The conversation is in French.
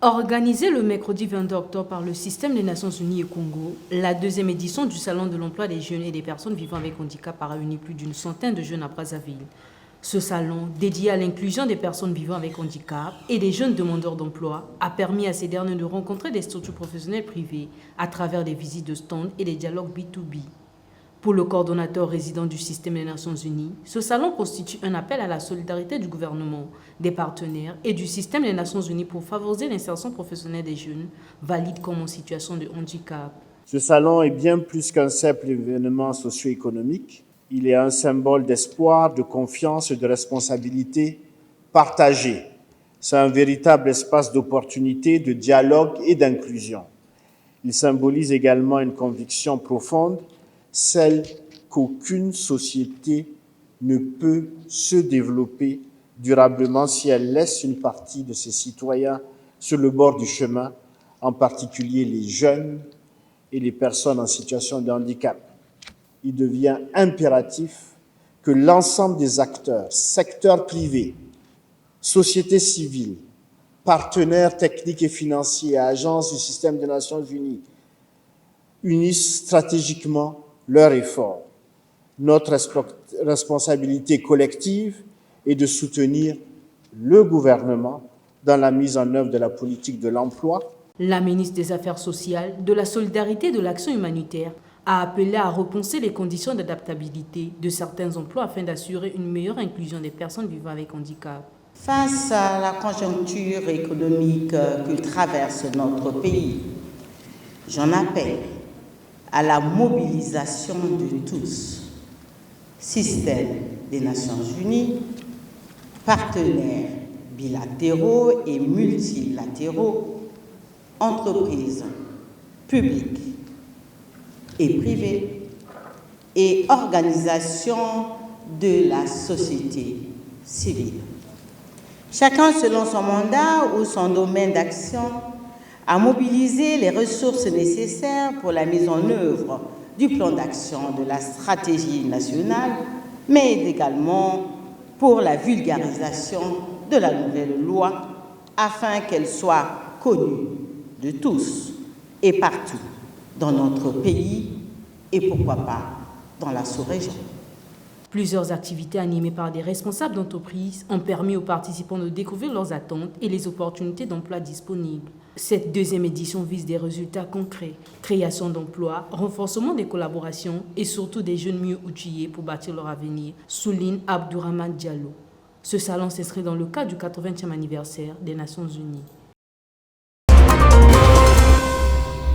Organisée le mercredi 22 octobre par le Système des Nations Unies et Congo, la deuxième édition du Salon de l'emploi des jeunes et des personnes vivant avec handicap a réuni plus d'une centaine de jeunes à Brazzaville. Ce salon, dédié à l'inclusion des personnes vivant avec handicap et des jeunes demandeurs d'emploi, a permis à ces derniers de rencontrer des structures professionnelles privées à travers des visites de stands et des dialogues B2B. Pour le coordonnateur résident du Système des Nations Unies, ce salon constitue un appel à la solidarité du gouvernement, des partenaires et du Système des Nations Unies pour favoriser l'insertion professionnelle des jeunes, valides comme en situation de handicap. Ce salon est bien plus qu'un simple événement socio-économique. Il est un symbole d'espoir, de confiance et de responsabilité partagée. C'est un véritable espace d'opportunité, de dialogue et d'inclusion. Il symbolise également une conviction profonde, celle qu'aucune société ne peut se développer durablement si elle laisse une partie de ses citoyens sur le bord du chemin, en particulier les jeunes et les personnes en situation de handicap. Il devient impératif que l'ensemble des acteurs, secteurs privés, sociétés civiles, partenaires techniques et financiers et agences du Système des Nations Unies unissent stratégiquement leurs efforts. Notre responsabilité collective est de soutenir le gouvernement dans la mise en œuvre de la politique de l'emploi. La ministre des Affaires sociales, de la solidarité et de l'action humanitaire a appelé à repenser les conditions d'adaptabilité de certains emplois afin d'assurer une meilleure inclusion des personnes vivant avec handicap. Face à la conjoncture économique que traverse notre pays, j'en appelle à la mobilisation de tous, Système des Nations Unies, partenaires bilatéraux et multilatéraux, entreprises publiques et privées et organisations de la société civile. Chacun selon son mandat ou son domaine d'action a mobilisé les ressources nécessaires pour la mise en œuvre du plan d'action de la stratégie nationale, mais également pour la vulgarisation de la nouvelle loi afin qu'elle soit connue de tous et partout dans notre pays et pourquoi pas dans la sous-région. Plusieurs activités animées par des responsables d'entreprises ont permis aux participants de découvrir leurs attentes et les opportunités d'emploi disponibles. Cette deuxième édition vise des résultats concrets, création d'emplois, renforcement des collaborations et surtout des jeunes mieux outillés pour bâtir leur avenir, souligne Abdourahmane Diallo. Ce salon s'inscrit dans le cadre du 80e anniversaire des Nations Unies.